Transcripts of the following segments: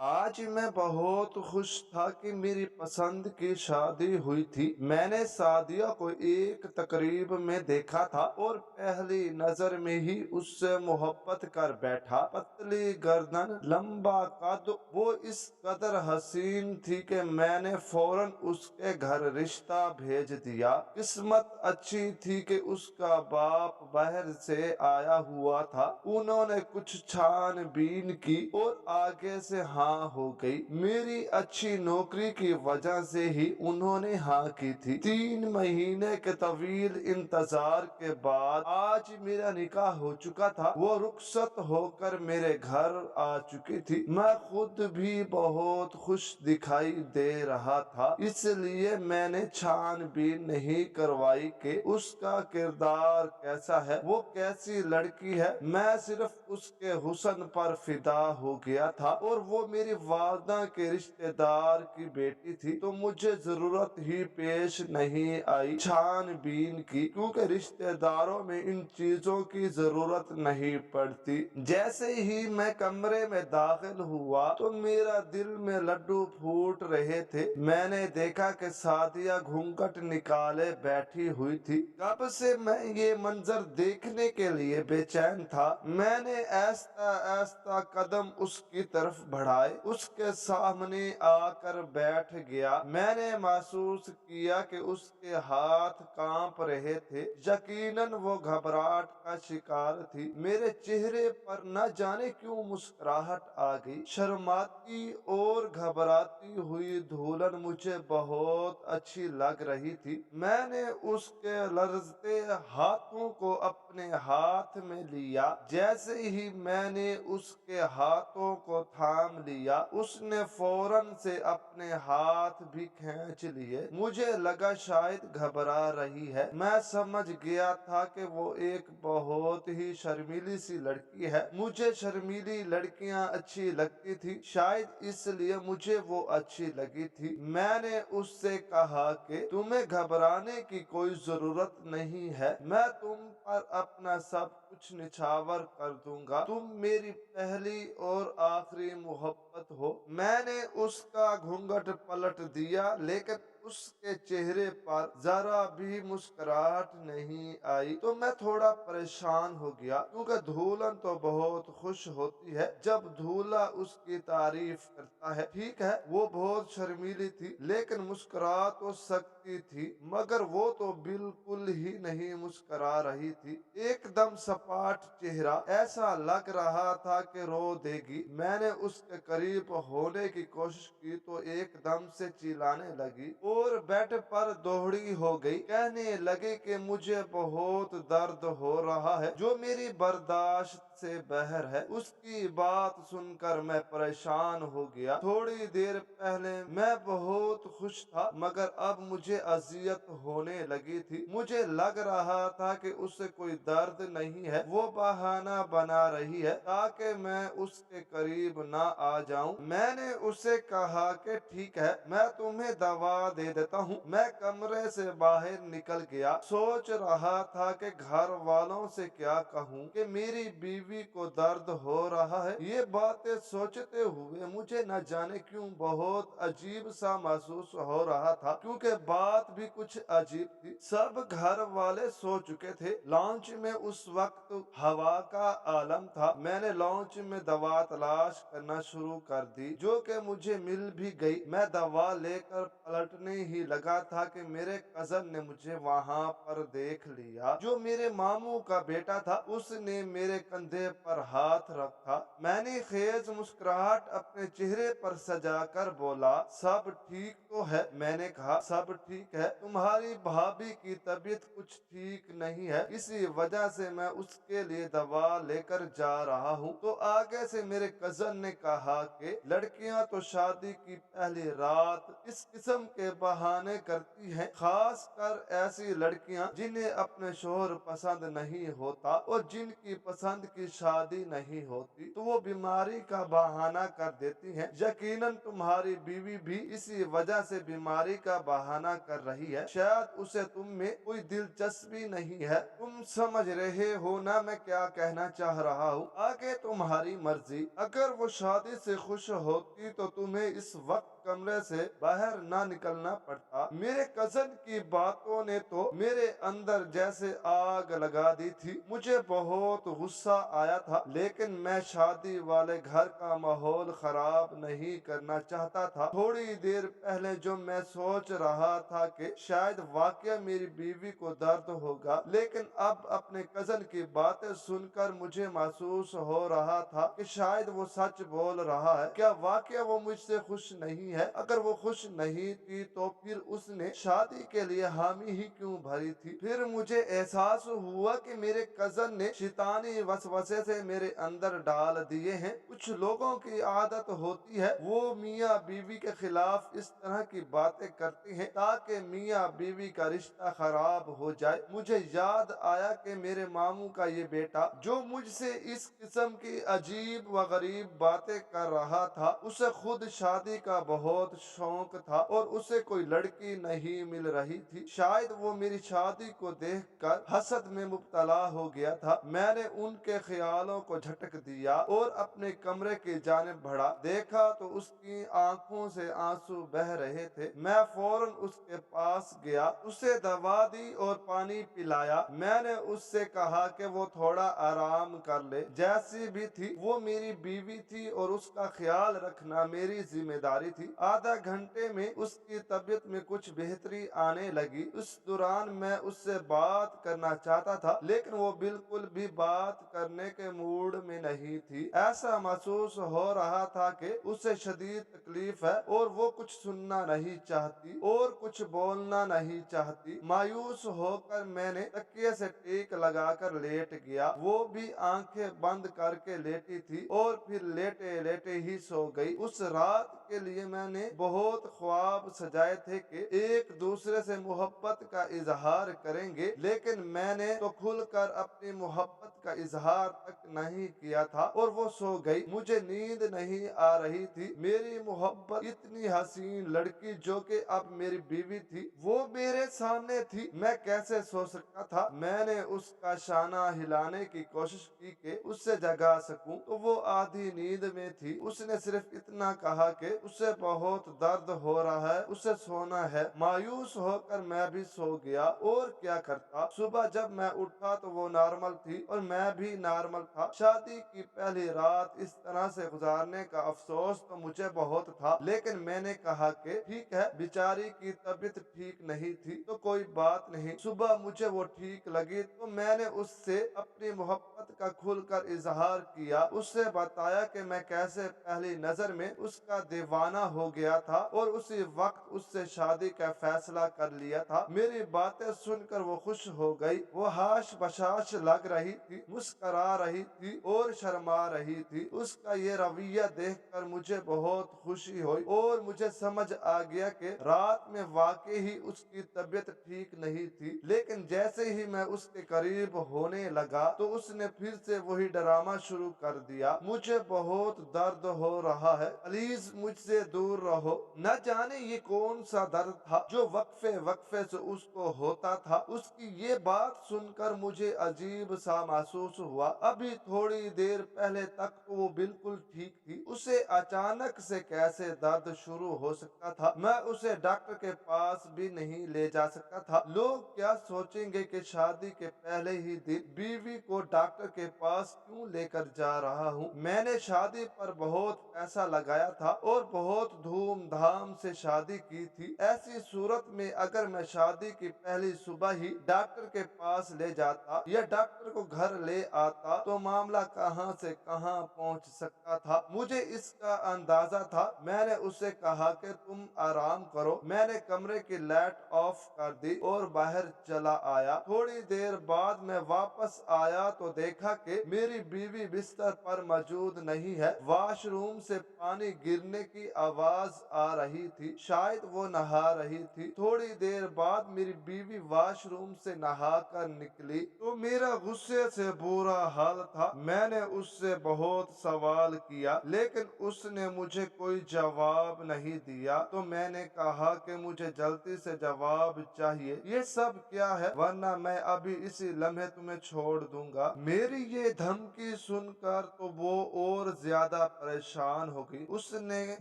आज मैं बहुत खुश था कि मेरी पसंद की शादी हुई थी। मैंने सादिया को एक तकरीब में देखा था और पहली नजर में ही उससे मोहब्बत कर बैठा। पतली गर्दन, लंबा कद, वो इस कदर हसीन थी कि मैंने फौरन उसके घर रिश्ता भेज दिया। किस्मत अच्छी थी कि उसका बाप बाहर से आया हुआ था। उन्होंने कुछ छानबीन की और आगे से हाँ हो गई। मेरी अच्छी नौकरी की वजह से ही उन्होंने हाँ की थी। 3 महीने के तवील इंतजार के बाद आज मेरा निकाह हो चुका था। वो रुखसत होकर मेरे घर आ चुकी थी। मैं खुद भी बहुत खुश दिखाई दे रहा था, इसलिए मैंने छानबीन नहीं करवाई कि उसका किरदार कैसा है, वो कैसी लड़की है। मैं सिर्फ उसके हुस्न पर फिदा हो गया था और वो मेरी वालदा के रिश्तेदार की बेटी थी, तो मुझे जरूरत ही पेश नहीं आई छानबीन की, क्योंकि रिश्तेदारों में इन चीजों की जरूरत नहीं पड़ती। जैसे ही मैं कमरे में दाखिल हुआ तो मेरा दिल में लड्डू फूट रहे थे। मैंने देखा कि सादिया घूंघट निकाले बैठी हुई थी। कब से मैं ये मंजर देखने के लिए बेचैन था। मैंने ऐसा ऐसा कदम उसकी तरफ बढ़ाए, उसके सामने आकर बैठ गया। मैंने महसूस किया कि उसके हाथ कांप रहे थे। यकीनन वो घबराहट का शिकार थी। मेरे चेहरे पर न जाने क्यों मुस्कुराहट आ गई। शर्माती और घबराती हुई दुल्हन मुझे बहुत अच्छी लग रही थी। मैंने उसके लरजते हाथों को अपने हाथ में लिया। जैसे ही मैंने उसके हाथों को थाम लिया, उसने फौरन से अपने हाथ भी खींच लिए। मुझे लगा शायद घबरा रही है। मैं समझ गया था कि वो एक बहुत ही शर्मीली सी लड़की है। मुझे शर्मीली लड़कियां अच्छी लगती थी, शायद इसलिए मुझे वो अच्छी लगी थी। मैंने उससे कहा कि तुम्हें घबराने की कोई जरूरत नहीं है, मैं तुम पर अपना सब कुछ निछावर कर दूंगा। तुम मेरी पहली और आखिरी मोहब्बत हो। मैंने उसका घूंघट पलट दिया, लेकिन उसके चेहरे पर जरा भी मुस्कुराहट नहीं आई, तो मैं थोड़ा परेशान हो गया, क्योंकि दुल्हन तो बहुत खुश होती है जब दूल्हा उसकी तारीफ करता है। ठीक है, वो बहुत शर्मीली थी, लेकिन मुस्कुरा तो सकती थी, मगर वो तो बिल्कुल ही नहीं मुस्कुरा रही थी। एकदम सपाट चेहरा, ऐसा लग रहा था कि रो देगी। मैंने उसके करीब होने की कोशिश की तो एकदम से चिल्लाने लगी और बेड पर दोहरी हो गई। कहने लगे कि मुझे बहुत दर्द हो रहा है जो मेरी बर्दाश्त से बाहर है। उसकी बात सुनकर मैं परेशान हो गया। थोड़ी देर पहले मैं बहुत खुश था, मगर अब मुझे अजियत होने लगी थी। मुझे लग रहा था कि उसे कोई दर्द नहीं है, वो बहाना बना रही है ताकि मैं उसके करीब ना आ जाऊं। मैंने उसे कहा कि ठीक है, मैं तुम्हें दवा दे देता हूँ। मैं कमरे से बाहर निकल गया। सोच रहा था कि घर वालों से क्या कहूँ कि मेरी बीवी को दर्द हो रहा है। ये बातें सोचते हुए मुझे न जाने क्यों बहुत अजीब सा महसूस हो रहा था, क्योंकि बात भी कुछ अजीब थी। सब घर वाले सो चुके थे। लॉन्च में उस वक्त हवा का आलम था। मैंने लॉन्च में दवा तलाश करना शुरू कर दी, जो कि मुझे मिल भी गई। मैं दवा लेकर पलटने ही लगा था कि मेरे कजन ने मुझे वहां पर देख लिया। जो मेरे मामू का बेटा था, उसने मेरे कंधे पर हाथ रखा। मैंने खेज मुस्कुराहट अपने चेहरे पर सजाकर बोला, सब ठीक तो है? मैंने कहा, सब ठीक है, तुम्हारी भाभी की तबीयत कुछ ठीक नहीं है, इसी वजह से मैं उसके लिए दवा लेकर जा रहा हूँ। तो आगे से मेरे कजन ने कहा कि लड़कियां तो शादी की पहली रात इस किस्म के बहाने करती हैं, खास कर ऐसी लड़कियां जिन्हें अपने शोहर पसंद नहीं होता और जिनकी पसंद की की शादी नहीं होती तो वो बीमारी का बहाना कर देती हैं। यकीनन तुम्हारी बीवी भी इसी वजह से बीमारी का बहाना कर रही है। शायद उसे तुम में कोई दिलचस्पी नहीं है। तुम समझ रहे हो ना मैं क्या कहना चाह रहा हूँ? आगे तुम्हारी मर्जी। अगर वो शादी से खुश होती तो तुम्हें इस वक्त कमरे से बाहर ना निकलना पड़ता। मेरे कजन की बातों ने तो मेरे अंदर जैसे आग लगा दी थी। मुझे बहुत गुस्सा आया था, लेकिन मैं शादी वाले घर का माहौल खराब नहीं करना चाहता था। थोड़ी देर पहले जो मैं सोच रहा था कि शायद वाकया मेरी बीवी को दर्द होगा, लेकिन अब अपने कजन की बातें सुनकर मुझे महसूस हो रहा था कि शायद वो सच बोल रहा है। क्या वाकया वो मुझसे खुश नहीं है? अगर वो खुश नहीं थी तो फिर उसने शादी के लिए हामी ही क्यों भरी थी? फिर मुझे एहसास हुआ कि मेरे कजन ने शैतानी वसवसे से मेरे अंदर डाल दिए हैं। कुछ लोगों की आदत होती है वो मियाँ बीवी के खिलाफ इस तरह की बातें करते हैं ताकि मियाँ बीवी का रिश्ता खराब हो जाए। मुझे याद आया कि मेरे मामू का ये बेटा जो मुझसे इस किस्म की अजीब व गरीब बातें कर रहा था, उसे खुद शादी का बहुत शौक था और उसे कोई लड़की नहीं मिल रही थी। शायद वो मेरी शादी को देखकर हसद में मुब्तला हो गया था। मैंने उनके ख्यालों को झटक दिया और अपने कमरे की जानिब बढ़ा। देखा तो उसकी आंखों से आंसू बह रहे थे। मैं फौरन उसके पास गया, उसे दवा दी और पानी पिलाया। मैंने उससे कहा कि वो थोड़ा आराम कर ले। जैसी भी थी वो मेरी बीवी थी और उसका ख्याल रखना मेरी जिम्मेदारी थी। आधा घंटे में उसकी तबीयत में कुछ बेहतरी आने लगी। उस दौरान मैं उससे बात करना चाहता था, लेकिन वो बिल्कुल भी बात करने के मूड में नहीं थी। ऐसा महसूस हो रहा था कि उसे शदीद तकलीफ है और वो कुछ सुनना नहीं चाहती और कुछ बोलना नहीं चाहती। मायूस होकर मैंने तकिए से टेक लगाकर लेट गया। वो भी आंखें बंद करके लेटी थी और फिर लेटे लेटे ही सो गई। उस रात के लिए मैंने बहुत ख्वाब सजाए थे कि एक दूसरे से मोहब्बत का इजहार करेंगे, लेकिन मैंने तो खुलकर अपनी मोहब्बत का इजहार तक नहीं किया था और वो सो गई। मुझे नींद नहीं आ रही थी। मेरी मोहब्बत इतनी हसीन लड़की जो कि अब मेरी बीवी थी, वो मेरे सामने थी। मैं कैसे सो सकता था? मैंने उसका शाना हिलाने की कोशिश की कि उससे जगा सकूं, तो वो आधी नींद में थी। उसने सिर्फ इतना कहा कि उसे बहुत दर्द हो रहा है, उसे सोना है। मायूस होकर मैं भी सो गया और क्या करता। सुबह जब मैं उठा तो वो नॉर्मल थी और मैं भी नॉर्मल था। शादी की पहली रात इस तरह से गुजारने का अफसोस तो मुझे बहुत था, लेकिन मैंने कहा कि ठीक है, बेचारी की तबीयत ठीक नहीं थी तो कोई बात नहीं। सुबह मुझे वो ठीक लगी तो मैंने उससे अपनी मोहब्बत का खुलकर इजहार किया। उससे बताया कि मैं कैसे पहली नजर में उसका दीवाना हो गया था और उसी वक्त उससे शादी का फैसला कर लिया था। मेरी बातें सुनकर वो खुश हो गई। वो हाश बशाश लग रही थी, मुस्करा रही थी और शर्मा रही थी। उसका ये रवैया देखकर मुझे बहुत खुशी हुई और मुझे समझ आ गया कि रात में वाकई ही उसकी तबीयत ठीक नहीं थी। लेकिन जैसे ही मैं उसके करीब होने लगा तो उसने फिर से वही ड्रामा शुरू कर दिया। मुझे बहुत दर्द हो रहा है, प्लीज मुझसे दूर रहो। न जाने ये कौन सा दर्द था जो वक्फे वक्फे से उसको होता था। उसकी ये बात सुनकर मुझे अजीब सा महसूस हुआ। अभी थोड़ी देर पहले तक तो वो बिल्कुल ठीक थी, उसे अचानक से कैसे दर्द शुरू हो सकता था? मैं उसे डॉक्टर के पास भी नहीं ले जा सकता था। लोग क्या सोचेंगे कि शादी के पहले ही दिन बीवी को डॉक्टर के पास क्यों लेकर जा रहा हूँ? मैंने शादी पर बहुत पैसा लगाया था और बहुत धूमधाम से शादी की थी। ऐसी सूरत में अगर मैं शादी की पहली सुबह ही डॉक्टर के पास ले जाता या डॉक्टर को घर ले आता तो मामला कहां से कहां पहुंच सकता था। मुझे इसका अंदाजा था। मैंने उसे कहा कि तुम आराम करो। मैंने कमरे की लाइट ऑफ कर दी और बाहर चला आया। थोड़ी देर बाद मैं वापस आया तो देखा कि मेरी बीवी बिस्तर पर मौजूद नहीं है। वॉशरूम से पानी गिरने की आवाज आ रही थी, शायद वो नहा रही थी। थोड़ी देर बाद मेरी बीवी वॉशरूम से नहा कर निकली तो मेरा गुस्से से बुरा हाल था। मैंने उससे बहुत सवाल किया लेकिन उसने मुझे कोई जवाब नहीं दिया, तो मैंने कहा कि मुझे जल्दी से जवाब चाहिए, ये सब क्या है, वरना मैं अभी इसी लम्हे तुम्हें छोड़ दूंगा। मेरी ये धमकी सुनकर तो वो और ज्यादा परेशान हो गई। उसने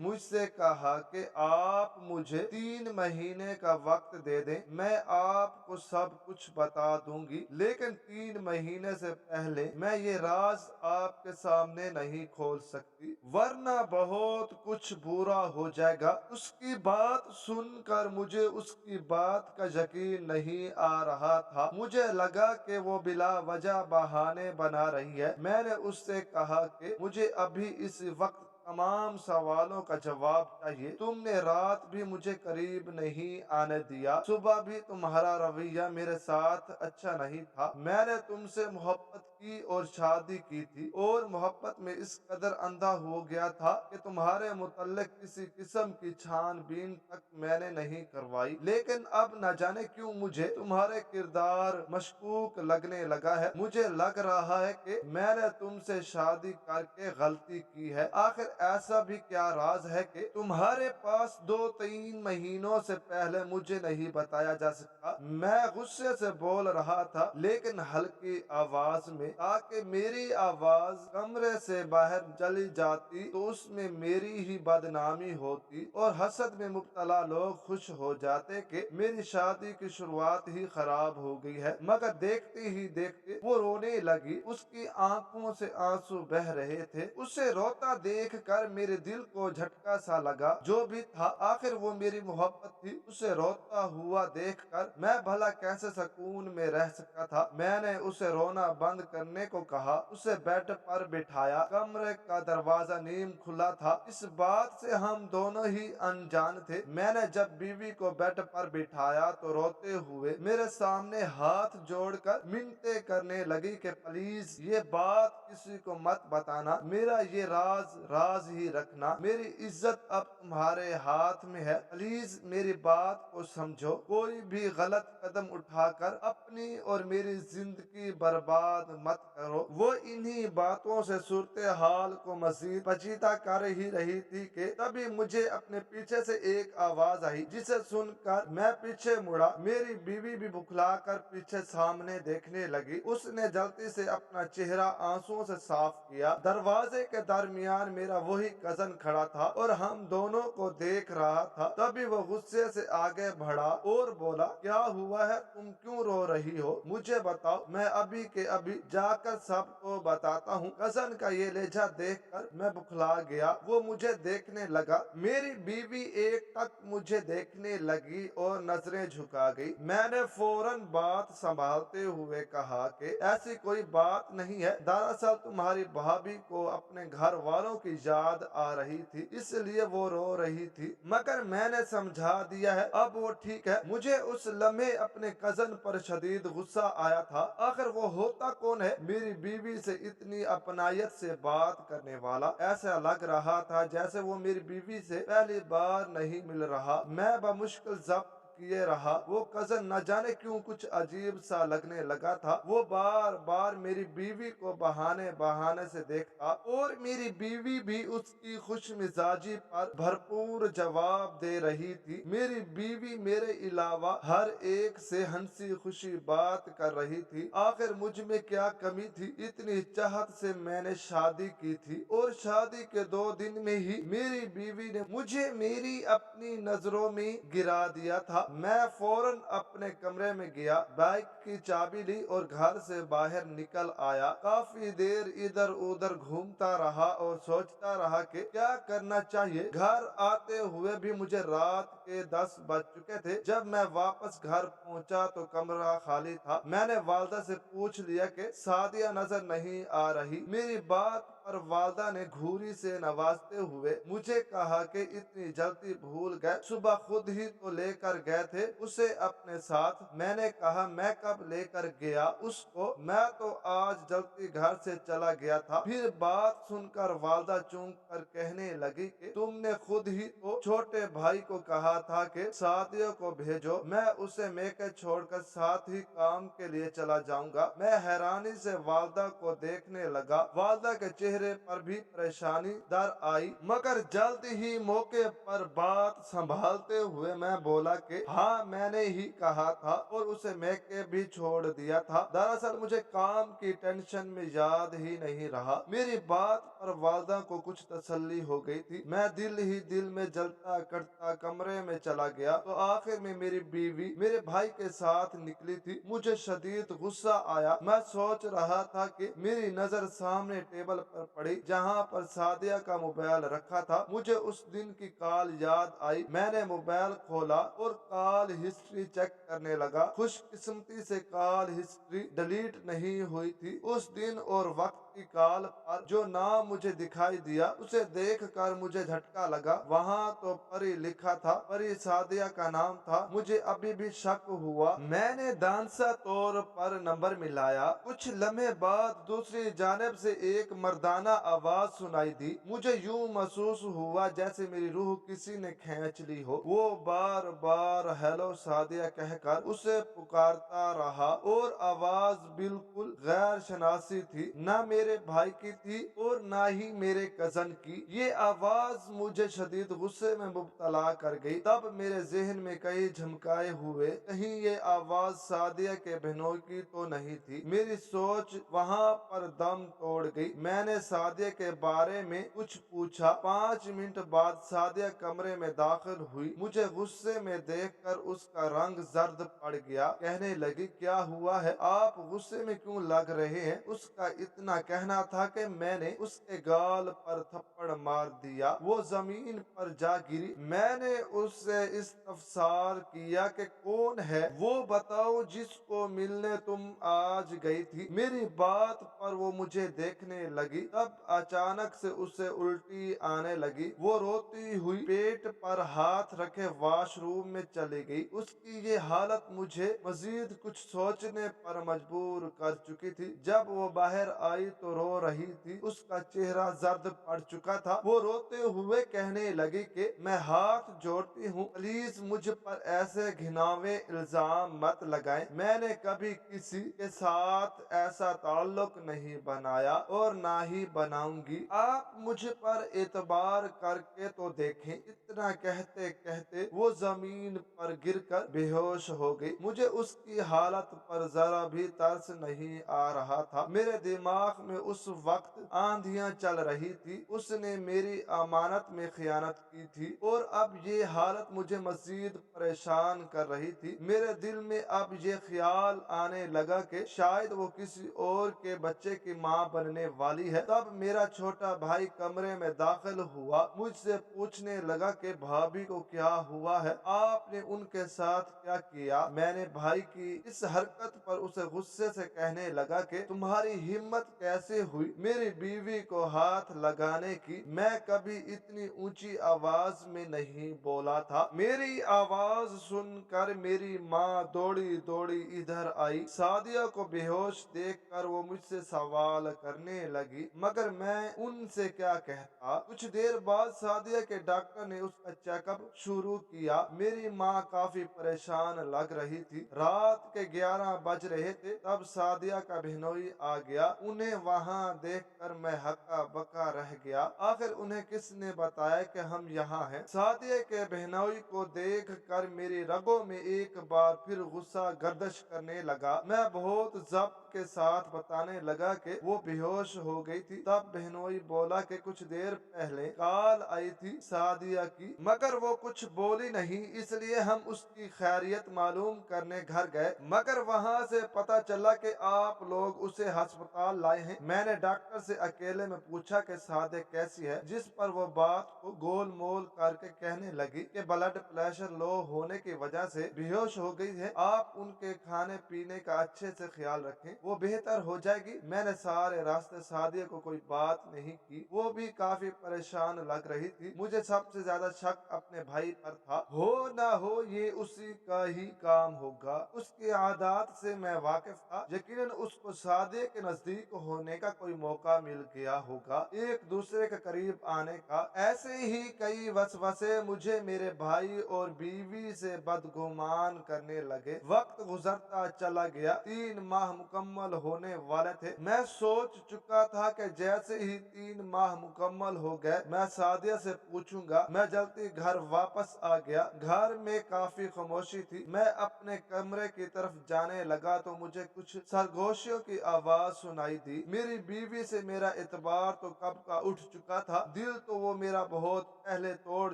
मुझसे कहा कि आप मुझे 3 महीने का वक्त दे दें, मैं आपको सब कुछ बता दूंगी, लेकिन 3 महीने से पहले मैं ये राज आपके सामने नहीं खोल सकती, वरना बहुत कुछ बुरा हो जाएगा। उसकी बात सुनकर मुझे उसकी बात का यकीन नहीं आ रहा था। मुझे लगा कि वो बिला वजह बहाने बना रही है। मैंने उससे कहा कि मुझे अभी इस वक्त तमाम सवालों का जवाब चाहिए। तुमने रात भी मुझे करीब नहीं आने दिया, सुबह भी तुम्हारा रवैया मेरे साथ अच्छा नहीं था। मैंने तुमसे मोहब्बत की और शादी की थी, और मोहब्बत में इस कदर अंधा हो गया था कि तुम्हारे मुतल्लिक किसी किस्म की छानबीन तक मैंने नहीं करवाई। लेकिन अब न जाने क्यों मुझे तुम्हारे किरदार मशकूक लगने लगा है। मुझे लग रहा है कि मैंने तुमसे शादी करके गलती की है। आखिर ऐसा भी क्या राज है कि तुम्हारे पास 2-3 महीनों से पहले मुझे नहीं बताया जा सकता। मैं गुस्से से बोल रहा था लेकिन हल्की आवाज में, ताकि मेरी आवाज कमरे से बाहर चली जाती तो उसमें मेरी ही बदनामी होती और हसद में मुब्तला लोग खुश हो जाते कि मेरी शादी की शुरुआत ही खराब हो गई है। मगर देखते ही देखते वो रोने लगी। उसकी आंखों से आंसू बह रहे थे। उसे रोता देख कर मेरे दिल को झटका सा लगा। जो भी था, आखिर वो मेरी मोहब्बत थी। उसे रोता हुआ देखकर मैं भला कैसे सुकून में रह सकता था। मैंने उसे रोना बंद करने को कहा, उसे बेड पर बिठाया। कमरे का दरवाजा नीम खुला था। इस बात से हम दोनों ही अनजान थे। मैंने जब बीवी को बेड पर बिठाया तो रोते हुए मेरे सामने हाथ जोड़कर मिन्नतें करने लगी कि प्लीज ये बात किसी को मत बताना, मेरा ये राज राज ही रखना, मेरी इज्जत अब तुम्हारे हाथ में है, प्लीज मेरी बात को समझो, कोई भी गलत कदम उठाकर अपनी और मेरी जिंदगी बर्बाद मत करो। वो इन्हीं बातों से सूरत हाल को मजीद पेचीदा कर ही रही थी कि तभी मुझे अपने पीछे से एक आवाज आई, जिसे सुनकर मैं पीछे मुड़ा। मेरी बीवी भी बुखला कर पीछे सामने देखने लगी। उसने जल्दी से अपना चेहरा आंसुओं से साफ किया। दरवाजे के दरमियान मेरा वही कजन खड़ा था और हम दोनों को देख रहा था। तभी वो गुस्से से आगे बढ़ा और बोला, क्या हुआ है, तुम क्यों रो रही हो, मुझे बताओ, मैं अभी के अभी जाकर सबको बताता हूँ। कजन का ये लहजा देखकर मैं बुखला गया। वो मुझे देखने लगा। मेरी बीवी एक टक मुझे देखने लगी और नजरें झुका गई। मैंने फौरन बात संभालते हुए कहा कि ऐसी कोई बात नहीं है, दरअसल तुम्हारी भाभी को अपने घर वालों की याद आ रही थी, इसलिए वो रो रही थी। मगर मैंने समझा दिया है, अब वो ठीक है। मुझे उस लम्हे अपने कजन पर शदीद गुस्सा आया था। आखिर वो होता कौन है मेरी बीवी से इतनी अपनायत से बात करने वाला। ऐसा लग रहा था जैसे वो मेरी बीवी से पहली बार नहीं मिल रहा। मैं बमुश्किल जब्त किए रहा। वो कजन न जाने क्यों कुछ अजीब सा लगने लगा था। वो बार बार मेरी बीवी को बहाने बहाने से देखता और मेरी बीवी भी उसकी खुश मिजाजी पर भरपूर जवाब दे रही थी। मेरी बीवी मेरे अलावा हर एक से हंसी खुशी बात कर रही थी। आखिर मुझ में क्या कमी थी, इतनी चाहत से मैंने शादी की थी और शादी के 2 दिन में ही मेरी बीवी ने मुझे मेरी अपनी नजरों में गिरा दिया था। मैं फौरन अपने कमरे में गया, बाइक की चाबी ली और घर से बाहर निकल आया। काफी देर इधर उधर घूमता रहा और सोचता रहा कि क्या करना चाहिए। घर आते हुए भी मुझे रात के 10 बज चुके थे। जब मैं वापस घर पहुंचा तो कमरा खाली था। मैंने वालदा से पूछ लिया कि सादिया नजर नहीं आ रही। मेरी बात पर वालदा ने घूरी से नवाजते हुए मुझे कहा कि इतनी जल्दी भूल गए, सुबह खुद ही तो लेकर गए थे उसे अपने साथ। मैंने कहा मैं कब लेकर गया उसको, मैं तो आज जल्दी घर से चला गया था। फिर बात सुनकर वालदा चूक कर कहने लगी कि तुमने खुद ही तो छोटे भाई को कहा था कि सादिया को भेजो, मैं उसे मेके छोड़कर साथ ही काम के लिए चला जाऊंगा। मैं हैरानी से वालदा को देखने लगा। वालदा के चेहरे पर भी परेशानी दर आई, मगर जल्द ही मौके पर बात संभालते हुए मैं बोला कि हाँ मैंने ही कहा था और उसे मेके भी छोड़ दिया था। दरअसल मुझे काम की टेंशन में याद ही नहीं रहा। मेरी बात पर वालदा को कुछ तसल्ली हो गई थी। मैं दिल ही दिल में जलता करता कमरे में चला गया तो आखिर में मेरी बीवी मेरे भाई के साथ निकली थी। मुझे शदीद गुस्सा आया। मैं सोच रहा था कि मेरी नजर सामने टेबल पर पड़ी जहां पर सादिया का मोबाइल रखा था। मुझे उस दिन की कॉल याद आई। मैंने मोबाइल खोला और कॉल हिस्ट्री चेक करने लगा। खुशकिस्मती से कॉल हिस्ट्री डिलीट नहीं हुई थी। उस दिन और वक्त की कॉल पर जो नाम मुझे दिखाई दिया उसे देखकर मुझे झटका लगा। वहाँ तो परी लिखा था, परी सादिया का नाम था। मुझे अभी भी शक हुआ। मैंने दानसा तौर पर नंबर मिलाया। कुछ लम्हे बाद दूसरी जानिब से एक मर्दाना आवाज सुनाई दी। मुझे यूं महसूस हुआ जैसे मेरी रूह किसी ने खींच ली हो। वो बार बार हेलो सादिया कहकर उसे पुकारता रहा और आवाज बिल्कुल गैर शनासी थी, न मेरे भाई की थी और न ही मेरे कजन की। ये आवाज मुझे शदीद गुस्से में मुब्तला कर गई। तब मेरे जहन में कई झमकाए हुए, कहीं ये आवाज सादिया के बहनों की तो नहीं थी। मेरी सोच वहाँ पर दम तोड़ गई। मैंने सादिया के बारे में कुछ पूछा। 5 मिनट बाद सादिया कमरे में दाखिल हुई। मुझे गुस्से में देखकर उसका रंग जर्द पड़ गया। कहने लगी क्या हुआ है, आप गुस्से में क्यों लग रहे हैं। उसका इतना कहना था कि मैंने उसके गाल पर थप्पड़ मार दिया। वो जमीन पर जा गिरी। मैंने उससे इस्तफसार किया कि कौन है वो बताओ जिसको मिलने तुम आज गई थी। मेरी बात पर वो मुझे देखने लगी। तब अचानक से उसे उल्टी आने लगी। वो रोती हुई पेट पर हाथ रखे वॉशरूम में चली गई। उसकी ये हालत मुझे मजीद कुछ सोचने पर मजबूर कर चुकी थी। जब वो बाहर आई तो रो रही थी। उसका चेहरा जर्द पड़ चुका था। वो रोते हुए कहने लगी कि मैं हाथ जोड़ती हूँ, प्लीज मुझ पर ऐसे घिनौने इल्जाम मत लगाएं। मैंने कभी किसी के साथ ऐसा ताल्लुक नहीं बनाया और ना ही बनाऊंगी। आप मुझ पर एतबार करके तो देखें। इतना कहते कहते वो जमीन पर गिरकर बेहोश हो गई। मुझे उसकी हालत पर जरा भी तरस नहीं आ रहा था। मेरे दिमाग में उस वक्त आंधियां चल रही थी। उसने मेरी अमानत में खयानत की थी और अब ये हालत मुझे मजीद परेशान कर रही थी। मेरे दिल में अब ये ख्याल आने लगा कि शायद वो किसी और के बच्चे की माँ बनने वाली है। तब मेरा छोटा भाई कमरे में दाखिल हुआ। मुझसे पूछने लगा कि भाभी को क्या हुआ है, आपने उनके साथ क्या किया। मैंने भाई की इस हरकत पर उसे गुस्से से कहने लगा कि तुम्हारी हिम्मत कैसे हुई मेरी बीवी को हाथ लगाने की। मैं कभी इतनी ऊंची आवाज में नहीं बोला था। मेरी आवाज सुनकर मेरी माँ दौड़ी दौड़ी इधर आई। सादिया को बेहोश देखकर वो मुझसे सवाल करने लगी, मगर मैं उनसे क्या कहता। कुछ देर बाद सादिया के डॉक्टर ने उसका चेकअप शुरू किया। मेरी माँ काफी परेशान लग रही थी। रात के 11 बज रहे थे तब सादिया का बहनोई आ गया। उन्हें वहाँ देखकर मैं हक्का बक्का रह गया। आखिर उन्हें किसने बताया कि हम यहाँ हैं। सादिया के बहनोई को देख कर मेरी रगों में एक बार फिर गुस्सा गर्दिश करने लगा। मैं बहुत जब्त के साथ बताने लगा कि वो बेहोश हो गई थी। तब बहनोई बोला कि कुछ देर पहले कॉल आई थी सादिया की, मगर वो कुछ बोली नहीं, इसलिए हम उसकी खैरियत मालूम करने घर गए। मगर वहाँ से पता चला कि आप लोग उसे अस्पताल लाए हैं। मैंने डॉक्टर से अकेले में पूछा कि सादिया कैसी है, जिस पर वो बात को गोल मोल करके कहने लगी कि ब्लड प्रेशर लो होने की वजह से बेहोश हो गई है। आप उनके खाने पीने का अच्छे से ख्याल रखें। वो बेहतर हो जाएगी। मैंने सारे रास्ते सादिया को कोई बात नहीं की। वो भी काफी परेशान लग रही थी। मुझे सबसे ज्यादा शक अपने भाई पर था। हो ना हो ये उसी का ही काम होगा। उसकी आदत से मैं वाकिफ था। यकीनन उसको सादिया के नजदीक होने का कोई मौका मिल गया होगा, एक दूसरे के करीब आने का। ऐसे ही कई वसवसे मुझे मेरे भाई और बीवी से बदगुमान करने लगे। वक्त गुजरता चला गया। 3 माह मुकम्मल होने वाले थे। मैं सोच चुका था कि जैसे ही 3 माह मुकम्मल हो गए मैं सादिया से पूछूंगा। मैं जल्दी घर वापस आ गया। घर में काफी खामोशी थी। मैं अपने कमरे की तरफ जाने लगा तो मुझे कुछ सरगोशियों की आवाज सुनाई दी। मेरी बीवी से मेरा एतबार तो कब का उठ चुका था। दिल तो वो मेरा बहुत पहले तोड़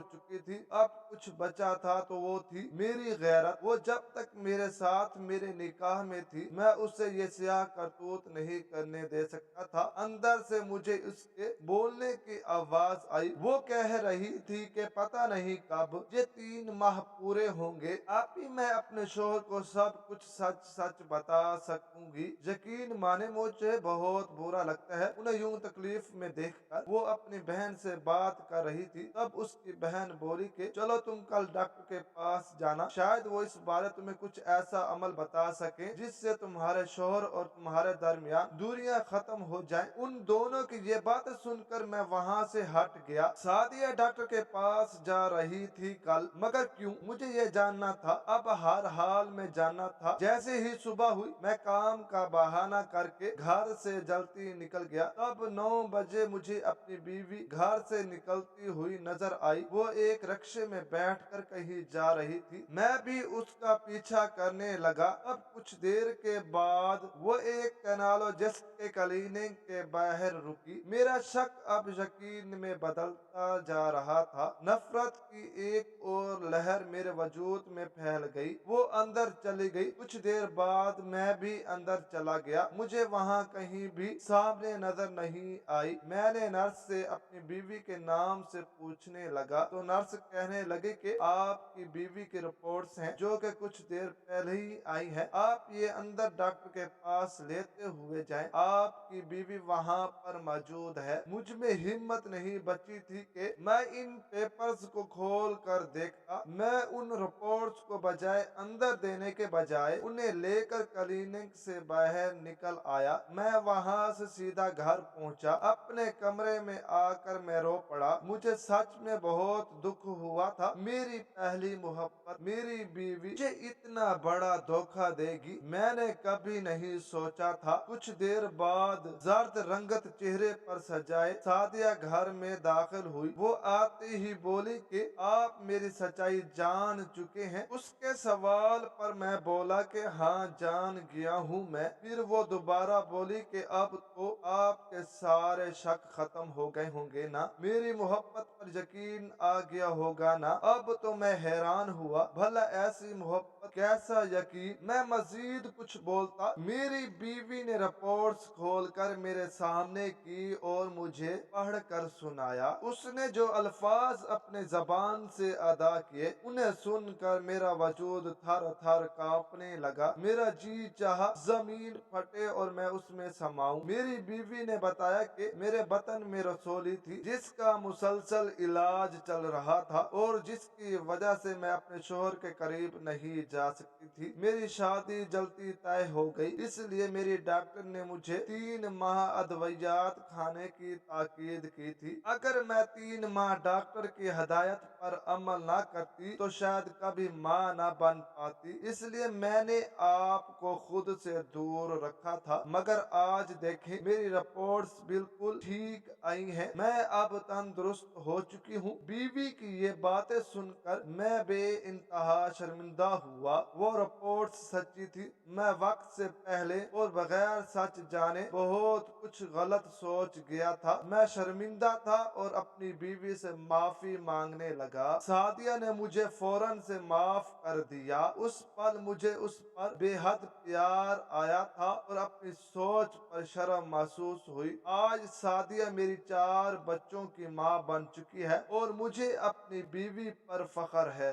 चुकी थी। अब कुछ बचा था तो वो थी मेरी गैरत। वो जब तक मेरे साथ मेरे निकाह में थी मैं उससे ये स्याह करतूत नहीं करने दे सकता था। अंदर से मुझे उसके बोलने की आवाज आई। वो कह रही थी कि पता नहीं कब ये 3 माह पूरे होंगे, आप ही मैं अपने शोहर को सब कुछ सच सच बता सकूंगी। यकीन माने मुझे बहुत बुरा लगता है उन्हें यूं तकलीफ में देखकर। वो अपनी बहन से बात कर रही थी। तब उसकी बहन बोली कि चलो तुम कल डॉक्टर के पास जाना, शायद वो इस बारे तुम्हें कुछ ऐसा अमल बता सके जिससे तुम्हारे शोहर और तुम्हारे दरमियान दूरियां खत्म हो जाएं। उन दोनों की ये बातें सुनकर मैं वहाँ से हट गया। सादिया डॉक्टर के पास जा रही थी कल, मगर क्यों मुझे ये जानना था। अब हर हाल में जानना था। जैसे ही सुबह हुई मैं काम का बहाना करके घर से जल्दी निकल गया। तब 9 बजे मुझे अपनी बीवी घर से निकलती हुई नजर आई। वो एक रिक्शे में बैठकर कहीं जा रही थी। मैं भी उसका पीछा करने लगा। अब कुछ देर के बाद वो एक कैनालोजिस्ट के क्लिनिक के बाहर रुकी। मेरा शक अब यकीन में बदलता जा रहा था। नफरत की एक और लहर मेरे वजूद में फैल गई। वो अंदर चली गई। कुछ देर बाद मैं भी अंदर चला गया। मुझे वहाँ कहीं भी सामने नजर नहीं आई। मैंने नर्स से अपनी बीवी के नाम से पूछने लगा तो नर्स कहने लगे कि आपकी बीवी की रिपोर्ट्स हैं जो कि कुछ देर पहले ही आई है। आप ये अंदर डॉक्टर के पास लेते हुए जाएं। आपकी बीवी वहाँ पर मौजूद है। मुझ में हिम्मत नहीं बची थी कि मैं इन पेपर्स को खोल कर देखता। मैं उन रिपोर्ट्स को बजाय अंदर देने के बजाय उन्हें लेकर क्लिनिक से बाहर निकल आया। मैं वहाँ से सीधा घर पहुँचा। अपने कमरे में आकर मैं रो पड़ा। मुझे सच में बहुत दुख हुआ था। मेरी पहली मोहब्बत मेरी बीवी मुझे इतना बड़ा धोखा देगी मैंने कभी नहीं सोचा था। कुछ देर बाद जर्द रंगत चेहरे पर सजाए सादिया घर में दाखिल हुई। वो आते ही बोली कि आप मेरी सच्चाई जान चुके हैं। उसके सवाल पर मैं बोला कि हाँ जान गया हूँ मैं। फिर वो दोबारा बोली कि अब तो आपके सारे शक खत्म हो गए होंगे ना, मेरी मोहब्बत पर यकीन आ गया होगा ना। अब तो मैं हैरान हुआ, भला ऐसी मोहब्बत कैसा यकीन। मैं मजीद कुछ बोलता मेरी बीवी ने रिपोर्ट्स खोलकर मेरे सामने की और मुझे पढ़ कर सुनाया। उसने जो अल्फाज अपने जबान से अदा किए उन्हें सुनकर मेरा वजूद थर थर कांपने लगा। मेरा जी चाहा जमीन फटे और मैं उसमें समाऊं। मेरी बीवी ने बताया कि मेरे बतन में रसोली थी जिसका मुसलसल इलाज चल रहा था और जिसकी वजह से मैं अपने शोहर के करीब नहीं जा सकती थी। मेरी शादी जल्दी तय हो गई, इसलिए मेरी डॉक्टर ने मुझे 3 माह अद्वियात खाने की ताकीद की थी। अगर मैं 3 माह डॉक्टर की हदायत पर अमल ना करती तो शायद कभी माँ ना बन पाती। इसलिए मैंने आपको खुद से दूर रखा था। मगर आज देखें मेरी रिपोर्ट्स बिल्कुल ठीक आई हैं। मैं अब तंदुरुस्त हो चुकी हूँ। बीवी की ये बातें सुनकर मैं बेइंतहा शर्मिंदा हुआ। वो रिपोर्ट सच्ची थी। मैं वक्त से पहले और बगैर सच जाने बहुत कुछ गलत सोच गया था। मैं शर्मिंदा था और अपनी बीवी से माफी मांगने लगा। सादिया ने मुझे फौरन से माफ कर दिया। उस पल मुझे उस पर बेहद प्यार आया था और अपनी सोच पर शर्म महसूस हुई। आज सादिया मेरी 4 बच्चों की माँ बन चुकी है और मुझे अपनी बीवी पर फख्र है।